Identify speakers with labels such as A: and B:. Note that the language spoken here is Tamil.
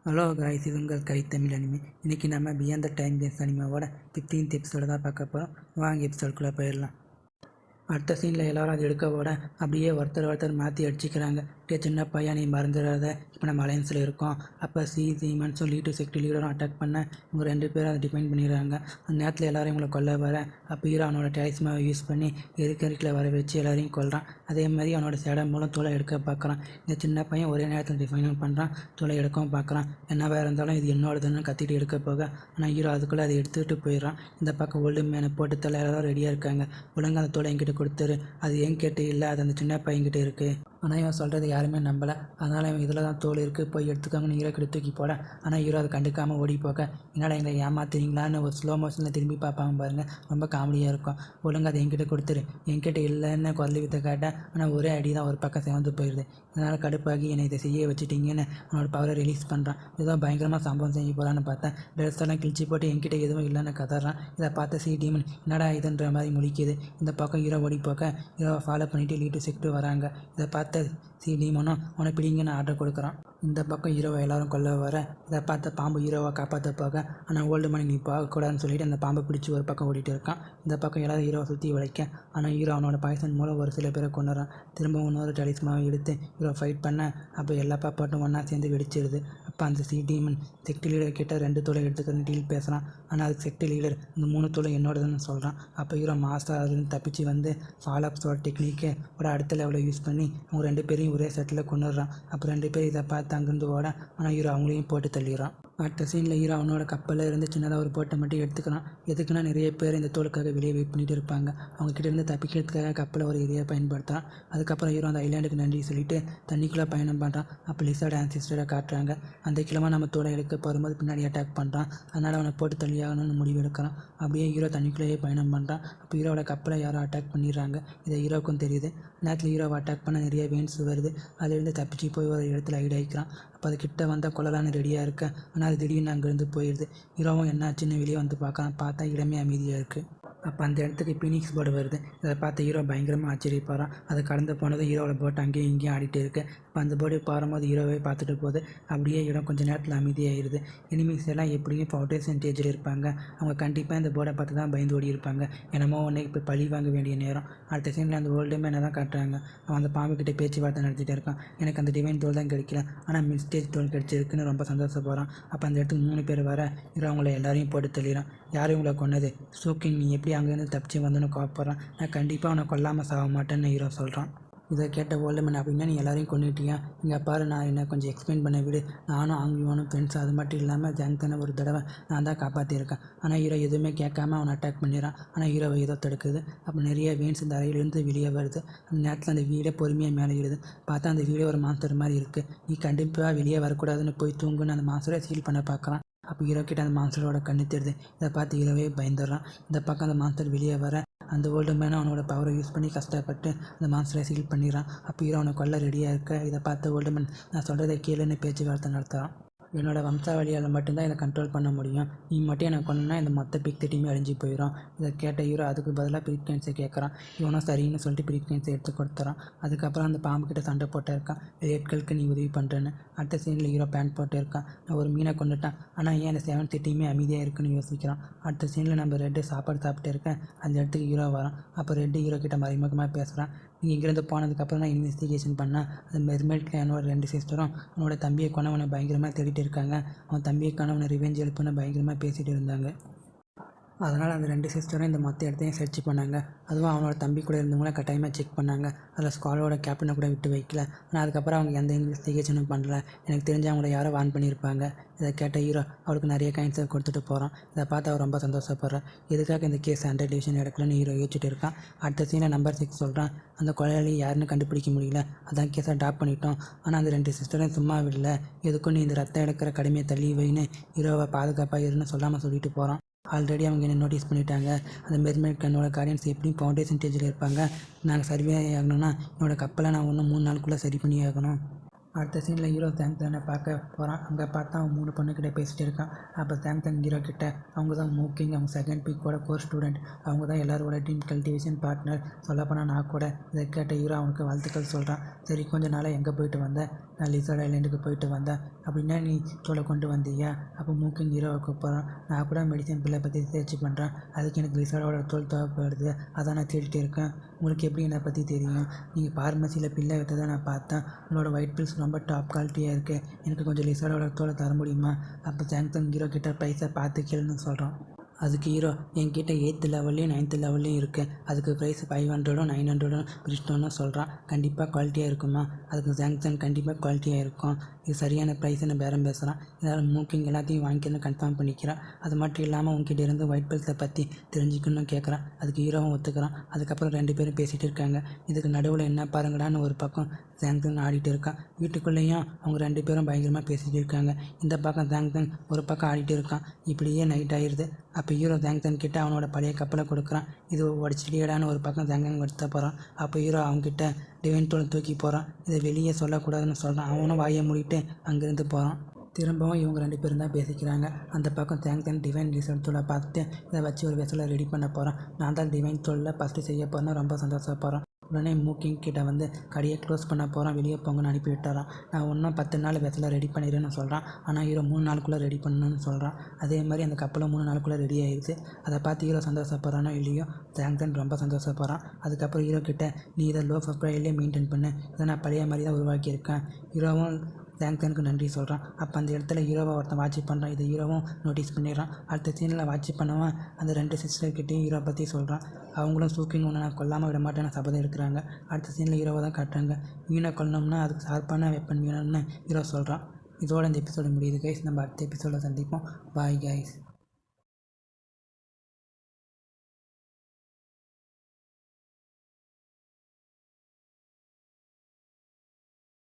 A: ஹலோ காய்ஸ், இது உங்கள் கைத்தமிழ் அனிமே. இன்றைக்கி நம்ம பியாண்ட் த டைம் வேஸ்ட் அனிமாவோட 15th எபிசோடு தான் பார்க்க போகிறோம். வாங்க எபிசோடுக்குள்ளே போயிடலாம். அடுத்த சீனில் எல்லோரும் அது எடுக்கவோட அப்படியே ஒருத்தர் மாற்றி அடிச்சிக்கிறாங்க. டே சின்ன பையன், நீ மறந்துடாத, இப்போ நம்ம அலையன்ஸில் இருக்கோம். அப்போ சீமன்ஸும் லீடு செக்ட் லீடரும் அட்டாக் பண்ண இவங்க 2 பேரும் அதை டிஃபைன் பண்ணிடுறாங்க. அந்த நேரத்தில் எல்லோரும் இவங்களை கொல்ல வர அப்போ ஹீரோ அவனோட டேலிஸ்மாவை யூஸ் பண்ணி எரிக்கறிக்கில் வர வச்சு எல்லாரையும் கொல்றான். அதே மாதிரி அவனோட சேடை மூலம் தோலை எடுக்க பார்க்குறான். இந்த சின்ன பையன் ஒரே நேரத்தில் டிஃபைனும் பண்ணுறான், தோலை எடுக்கவும் பார்க்குறான். என்னவா இருந்தாலும் இது என்னோடதுன்னு கத்திட்டு எடுக்க போக ஆனால் ஹீரோ அதுக்குள்ளே அதை எடுத்துகிட்டு போயிடறான். இந்த பக்கம் ஓல்டு மேனை போட்டு தலை எல்லாரும் ரெடியாக இருக்காங்க. ஒழுங்காக அந்த தோலை என்கிட்ட கொடுத்துரு, அது ஏன் கேட்டு இல்லை, அது அந்த சின்ன பையன்கிட்ட இருக்குது. ஆனால் இவன் சொல்கிறது யாருமே நம்பலை. அதனால் இவன் இதில் தான் தோல் இருக்குது, போய் எடுத்துக்காங்கன்னு ஹீரோ கிட்ட தூக்கி போட. ஆனால் ஹீரோ அதை கண்டுக்காமல் ஓடி போக என்னால் எங்களை ஏமாத்துறீங்களான்னு ஒரு ஸ்லோ மோஷனில் திரும்பி பார்ப்பாங்க பாருங்கள். ரொம்ப காமெடியாக இருக்கும். ஒழுங்காக அதை என்கிட்ட கொடுத்துரு, என்கிட்ட இல்லைன்னு குரல் வித்த கேட்டேன். ஆனால் ஒரே அடி தான் ஒரு பக்கம் சிவந்து போயிடுது. இதனால் கடுப்பாகி என்னை இதை செய்ய வச்சுட்டிங்கன்னு அவனோட பவரை ரிலீஸ் பண்ணுறான். ஏதோ பயங்கரமாக சம்பவம் செய்ய போகிறான்னு பார்த்தேன். ட்ரெஸ்ஸெல்லாம் கிழிச்சு போட்டு என்கிட்ட எதுவும் இல்லைன்னு கதறான். இதை பார்த்த டீமன் என்னடா இதுன்ற மாதிரி முடிக்குது. இந்த பக்கம் ஹீரோ ஓடி போக்க ஹீரோவை ஃபாலோ பண்ணிவிட்டு லீட்டு செக்ட்டு வராங்க. இதை பார்த்த டீமனும் அவனை பிடிங்கன்னு ஆர்டர் கொடுக்குறான். இந்த பக்கம் ஹீரோவை எல்லாரும் கொல்ல வர இதை பார்த்த பாம்பு ஹீரோவை காப்பாற்ற போக ஆனால் ஓல்டு மணி நீ போகக்கூடாதுன்னு சொல்லிட்டு அந்த பாம்பை பிடிச்சி ஒரு பக்கம் ஓடிட்டு இருக்கான். இந்த பக்கம் எல்லாரும் ஹீரோவை சுற்றி வளைக்க ஆனால் ஹீரோ அவனோட பாய்சன் மூலம் ஒரு சில பேரை கொண்டுறான். திரும்ப இன்னொரு டலிஸ்மாவை எடுத்து ஹீரோ ஃபைட் பண்ண அப்போ எல்லா பாப்பாட்டும் ஒன்றா சேர்ந்து வெடிச்சிடுது. அப்போ அந்த டீமன் செக்ட் லீடர் கிட்ட 2 தோலை எடுத்துக்கிட்டு டீல் பேசுகிறான். ஆனால் அது செக்ட் லீடர் இந்த 3 தோலை என்னோடதுன்னு சொல்கிறான். அப்போ ஹீரோ மாஸ்டர் அதுலேருந்து தப்பிச்சு வந்து ஃபால் அப் ஸ்வாட் டெக்னிக்கை ஒரு அடுத்த லெவலில் யூஸ் பண்ணி அவங்க 2 பேரையும் ஒரே செட்டில் கொண்டுடுறான். அப்போ 2 பேர் இதை பார்த்து அங்கேருந்து ஓட ஆனால் ஹீரோ அவங்களையும் போட்டு தள்ளிடுறான். அடுத்த சீனில் ஹீரோ அவனோட கப்பலில் இருந்து சின்னதாக ஒரு போட்டை மட்டும் எடுத்துக்கிறான். எதுக்குன்னா நிறைய பேர் இந்த தோலுக்காக வெளியே வெயிட் பண்ணிட்டு இருப்பாங்க. அவங்ககிட்ட இருந்து தப்பிக்கிறதுக்காக கப்பலை ஒரு ஏரியா பயன்படுத்துகிறான். அதுக்கப்புறம் ஹீரோ அந்த ஐலாண்டுக்கு நன்றி சொல்லிட்டு தண்ணிக்குள்ளே பயணம் பண்ணுறான். அப்போ லிசார்ட் ஆன்சிஸ்டரை காட்டுறாங்க. அந்த கிழமை நம்ம தோலை எடுக்க போகும்போது பின்னாடி அட்டாக் பண்ணுறான். அதனால் அவனை போட்டு தள்ளியாகணும்னு முடிவு எடுக்கிறான். அப்படியே ஹீரோ தண்ணிக்குள்ளேயே பயணம் பண்ணுறான். அப்போ ஹீரோவோட கப்பலை யாரோ அட்டாக் பண்ணிடுறாங்க. இதை ஹீரோக்கும் தெரியுது. நேரத்தில் ஹீரோவை அட்டாக் பண்ண நிறைய வெயின்ஸ் வருது. அதிலிருந்து தப்பிச்சு போய் ஒரு இடத்துல ஹைட் ஆகிக்கிறான். அப்போ அது கிட்ட வந்தால் கொள்ளலான்னு ரெடியாக இருக்க ஆனால் அது திடீர்னு அங்கேருந்து போயிடுது. ஹீரோவும் என்னாச்சுன்னு வெளியே வந்து பார்க்கலாம். பார்த்தா இடமே அமைதியாக இருக்குது. அப்போ அந்த இடத்துக்கு பீனிக்ஸ் போர்டு வருது. இதை பார்த்து ஹீரோ பயங்கரமாக ஆச்சரியப்படுறான். அதை கடந்து போனது ஹீரோவோட போட்டு அங்கேயும் இங்கேயும் ஆடிட்டு இருக்குது. இப்போ அந்த போர்டு பாரும்போது ஹீரோவே பார்த்துட்டு போகுது. அப்படியே இடம் கொஞ்சம் நேரத்தில் அமைதியாகிடுது. எனிமீஸ் எல்லாம் எப்படியும் ஃபவுண்டேஷன் ஸ்டேஜில் இருப்பாங்க. அவங்க கண்டிப்பாக இந்த போர்டை பார்த்து தான் பயந்து ஓடி இருப்பாங்க. என்னமோ ஒன்று இப்போ பழி வாங்க வேண்டிய நேரம். அடுத்த சீனில் அந்த ஓல்டு மேனை தான் காட்டுறாங்க. அவன் அந்த பாம்புக்கிட்ட பேச்சுவார்த்தை நடத்திட்டு இருக்கான். எனக்கு அந்த டிவைன் தோல் தான் கிடைக்கல, ஆனால் மிஸ்டேஜ் தோல் கிடைச்சிருக்குன்னு ரொம்ப சந்தோஷப்படுறான். அப்போ அந்த இடத்துக்கு 3 பேர் வர ஹீரோ அவங்கள எல்லாரையும் போட்டு தள்ளிடான். யாரும் இவங்களை கொன்னது? சூக்கிங், நீ எப்படி அங்கேருந்து தப்பிச்சு வந்துன்னு கோவப்படுறான். நான் கண்டிப்பாக அவனை கொல்லாமல் சாக மாட்டேன்னு ஹீரோ சொல்கிறான். இதை கேட்ட ஓல்டுமேன், அப்படின்னா நீ எல்லாரையும் கொண்டுட்டியா? இங்கே பாரு, நான் என்ன கொஞ்சம் எக்ஸ்பிளைன் பண்ண விடு. நானும் ஆங்கியோனும் ஃப்ரெண்ட்ஸ். அது மட்டும் இல்லாமல் ஜங்தனை ஒரு தடவை நான் தான் காப்பாற்றியிருக்கேன். ஆனால் ஹீரோ எதுவுமே கேட்காம அவனை அட்டாக் பண்ணிடுறான். ஆனால் ஹீரோவை ஏதோ தடுக்குது. அப்போ நிறைய வெயின்ஸ் இந்த அறையிலேருந்து வெளியே வருது. அந்த நேரத்தில் அந்த வீடே பொறுமையாக மேலே இடுது. பார்த்தா அந்த வீடே ஒரு மாஸ்டர் மாதிரி இருக்குது. நீ கண்டிப்பாக வெளியே வரக்கூடாதுன்னு போய் தூங்குன்னு அந்த மாஸ்டரை சீல் பண்ண பார்க்குறான். அப்போ ஹீரோ கிட்ட அந்த மாஸ்டரோட கண்ணு தெரியுது. இதை பார்த்து ஹீரோவே பயந்துடுறான். இந்த பக்கம் அந்த மாஸ்டர் வெளியே வர அந்த ஓல்டு மேனும் அவனோட பவரை யூஸ் பண்ணி கஷ்டப்பட்டு அந்த மாஸ்டரை சீல் பண்ணிடுறான். அப்போ ஹீரோ அவனை கொல்ல ரெடியாக இருக்க இதை பார்த்த ஓல்டு மேன், நான் சொல்கிறத கேளுன்னு பேச்சுவார்த்தை நடத்துகிறான். என்னோட வம்சாவளியால் மட்டும்தான் இதை கண்ட்ரோல் பண்ண முடியும். நீ மட்டும் எனக்கு கொண்டா இந்த மொத்த பிக் திட்டியுமே அழிஞ்சு போயிடும். இதை கேட்ட ஹீரோ அதுக்கு பதிலாக பிரிட்கன்ஸை கேட்குறான். இவனும் சரின்னு சொல்லிட்டு பிரிட்கன்ஸை எடுத்து கொடுத்துறான். அதுக்கப்புறம் அந்த பாம்புக்கிட்ட சண்டை போட்டு இருக்கான். ரேட்களுக்கு நீ உதவி பண்ணுறேன்னு. அடுத்த சீனில் ஹீரோ பேண்ட் போட்டு இருக்கான். நான் ஒரு மீனை கொண்டுட்டான், ஆனால் ஏன் அந்த 7 திட்டியுமே அமைதியாக இருக்குன்னு யோசிக்கிறான். அடுத்த சீனில் நம்ம ரெட்டு சாப்பாடு சாப்பிட்டு இருக்கேன். அந்த இடத்துக்கு ஹீரோ வரான். அப்போ ரெட்டு ஹீரோ கிட்ட மறைமுகமாக பேசுகிறான். நீங்கள் இங்கேருந்து போனதுக்கப்புறம் நான் இன்வெஸ்டிகேஷன் பண்ணேன். அந்த மெர்மெய்ட் கிளானோட 2 சிஸ்டரும் அவனோட தம்பியை கொண்டவனை பயங்கரமாக தேடிட்டு இருக்காங்க. அவன் தம்பியை கொண்டவனை ரிவெஞ்ச் எழுப்புன்னு பயங்கரமாக பேசிகிட்டு இருந்தாங்க. அதனால் அந்த 2 சிஸ்டரும் இந்த மொத்த இடத்தையும் சர்ச் பண்ணாங்க. அதுவும் அவனோட தம்பி கூட இருந்தவங்கள கட்டாயமாக செக் பண்ணாங்க. அதில் ஸ்குவாடோட கேப்டனை கூட விட்டு வைக்கல. ஆனால் அதுக்கப்புறம் அவங்க எந்த இன்வெஸ்டிகேஷனும் பண்ணல. எனக்கு தெரிஞ்சு அவங்கள யாரோ வார்ன் பண்ணியிருப்பாங்க. இதை கேட்ட ஹீரோ அவளுக்கு நிறைய காயின்ஸை கொடுத்துட்டு போகிறான். இதை பார்த்து அவர் ரொம்ப சந்தோஷப்படுறான். எதுக்காக இந்த கேஸ் 100 டிவிஷன் எடுக்கலன்னு ஹீரோ யோசிச்சுட்டு இருக்கான். அடுத்த சீனில் நம்பர் 6 சொல்கிறான். அந்த கொலையாளி யாருன்னு கண்டுபிடிக்க முடியல, அதான் கேஸை ட்ராப் பண்ணிட்டோம். ஆனால் அந்த 2 சிஸ்டரும் சும்மா இல்லை, எதுக்கும் நீ இந்த ரத்தம் எடுக்கிற கடுமையை தள்ளி வைன்னு ஹீரோவை பாதுகாப்பாக இருன்னு சொல்லாமல் சொல்லிட்டு போகிறான். ஆல்ரெடி அவங்க என்ன நோட்டீஸ் பண்ணிட்டாங்க. அந்த மெர்மெய்ட் கண்ணோட கார்டியன்ஸ் எப்படியும் ஃபவுண்டேஷன் ஸ்டேஜில் இருப்பாங்க. நாங்கள் சர்வே ஆகணும்னா என்னோடய கப்பலை நான் இன்னும் 3 நாளுக்குள்ளே சரி பண்ணி ஆகணும். அடுத்த சீனில் ஹீரோ சாம்சனை பார்க்க போகிறான். அங்கே பார்த்தா அவன் 3 பொண்ணுக்கிட்ட பேசிகிட்டு இருக்கான். அப்போ சாம்சங் ஹீரோ கிட்ட அவங்க தான் மூக்கிங், அவங்க செகண்ட் பிக்கோட கோர் ஸ்டூடெண்ட், அவங்க தான் எல்லாரோட ட்ரீம் கல்டிவேஷன் பார்ட்னர், சொல்லப்போனால் நான் கூட. இதை கேட்ட ஹீரோ அவனுக்கு வாழ்த்துக்கள் சொல்கிறான். சரி, கொஞ்ச நாளாக எங்கே போயிட்டு வந்தேன்? நான் லிசர்ட் ஐலாண்டுக்கு போயிட்டு வந்தேன். அப்படின்னா நீ தோலை கொண்டு வந்தியா? அப்போ மூக்கிங் ஹீரோவை கூப்பிட்றான். நான் கூட மெடிசன் பில்லை பற்றி ரிசர்ச் பண்ணுறேன். அதுக்கு எனக்கு லிசர்டோட தோல் தேவைப்படுது, அதான் நான் தேடிட்டு இருக்கேன். உங்களுக்கு எப்படி என்னை பற்றி தெரியும்? நீங்கள் ஃபார்மசியில் பில்லை வைத்ததை நான் பார்த்தேன். உங்களோட ஒயிட் பில்ஸ் ரொம்ப டாப் குவாலிட்டியாக இருக்குது. எனக்கு கொஞ்சம் லிசர்டோட தோலை தர முடியுமா? அப்போ சாம்சங் ஹீரோ கிட்ட ப்ரைஸை பார்த்து கேளுன்னு சொல்கிறான். அதுக்கு ஹீரோ, என்கிட்ட 8th லெவல்லையும் 9th லெவல்லையும் இருக்குது. அதுக்கு ப்ரைஸ் 500 900 பிரிஸ்டோன்னு சொல்கிறான். கண்டிப்பாக குவாலிட்டியாக இருக்குமா? அதுக்கு சாம்சங் கண்டிப்பாக குவாலிட்டியாக இருக்கும், இது சரியான ப்ரைஸ்ன்னு பேரம் பேசுகிறான். இதனால் மூக்கிங் எல்லாத்தையும் வாங்கிக்கணும்னு கன்ஃபார்ம் பண்ணிக்கிறான். அது மட்டும் இல்லாமல் உங்ககிட்ட இருந்து ஒயிட் பில்ஸை பற்றி தெரிஞ்சுக்கணும்னு கேட்குறான். அதுக்கு ஹீரோவும் ஒத்துக்கிறான். அதுக்கப்புறம் 2 பேரும் பேசிகிட்டு இருக்காங்க. இதுக்கு நடுவில் என்ன பாருங்கடான்னு ஒரு பக்கம் சாம்சங் ஆடிட்டு இருக்கான். வீட்டுக்குள்ளேயும் அவங்க 2 பேரும் பயங்கரமாக பேசிகிட்டு இருக்காங்க. இந்த பக்கம் சாம்சங் ஒரு பக்கம் ஆடிட்டு இருக்கான். இப்படியே நைட் ஆயிடுது. அப்போ ஹீரோ சாம்சங் கிட்ட அவனோட பழைய கப்பலை கொடுக்குறான். இது உடச்சிடியடான்னு ஒரு பக்கம் சாம்சங் எடுத்த போகிறான். அப்போ ஹீரோ அவங்ககிட்ட டிவைன் டூலை தூக்கி போகிறான். இதை வெளியே சொல்லக்கூடாதுன்னு சொல்கிறான். அவனும் வாயை மூடிட்டு அங்கேருந்து போகிறான். திரும்பவும் இவங்க 2 பேரும் தான் பேசிக்கிறாங்க. அந்த பக்கம் சாம்சங் டிவைன் ரிசல்ட் தூளை பார்த்துட்டு இதை வச்சு ஒரு வெசலை ரெடி பண்ண போகிறான். நான் தான் டிவைன் தூளில் ஃபஸ்ட்டு செய்ய போகிறேன்னு ரொம்ப சந்தோஷப்படுறான். உடனே மூக்கிங் கிட்ட வந்து கடையை க்ளோஸ் பண்ண போகிறான். வெளியே போங்கன்னு அனுப்பி விட்டுறான். நான் இன்னும் 10 நாள் வெசலை ரெடி பண்ணிடுறேன்னு சொல்கிறான். ஆனால் ஹீரோ 3 நாளுக்குள்ளே ரெடி பண்ணணும்னு சொல்கிறான். அதே மாதிரி அந்த கப்பலும் 3 நாளுக்குள்ளே ரெடி ஆகிடுச்சு. அதை பார்த்து ஹீரோ சந்தோஷப்படுறானோ இல்லையோ, சாம்சங் ரொம்ப சந்தோஷப்படுறான். அதுக்கப்புறம் ஹீரோ கிட்ட, நீ இதை லோ ப்ரொஃபைல்லே மெயின்டைன் பண்ணு, இதை நான் பழைய மாதிரி தான் உருவாக்கியிருக்கேன். ஹீரோவும் சாம்சனுக்கு நன்றி சொல்கிறான். அப்போ அந்த இடத்துல ஹீரோவை ஒருத்தன் வாட்ச் பண்ணுறான். இதை ஹீரோவும் நோட்டீஸ் பண்ணிடுறான். அடுத்த சீனில் வாட்ச் பண்ணவன் அந்த 2 சிஸ்டர்கிட்டையும் ஹீரோ பற்றி சொல்கிறான். அவங்களும் சூக்கிங் ஒன்று நான் கொல்லாமல் விட மாட்டேன்னு சபதம் எடுக்கிறாங்க. அடுத்த சீனில் ஹீரோவை தான் காட்டுறாங்க. மீனை கொல்லணும்னா அதுக்கு ஷார்ப்பான வெப்பன் வேணும்னு ஹீரோ சொல்கிறான். இதோட இந்த எபிசோடு முடியுது கைஸ். நம்ம அடுத்த எபிசோடில் சந்திப்போம். Bye guys.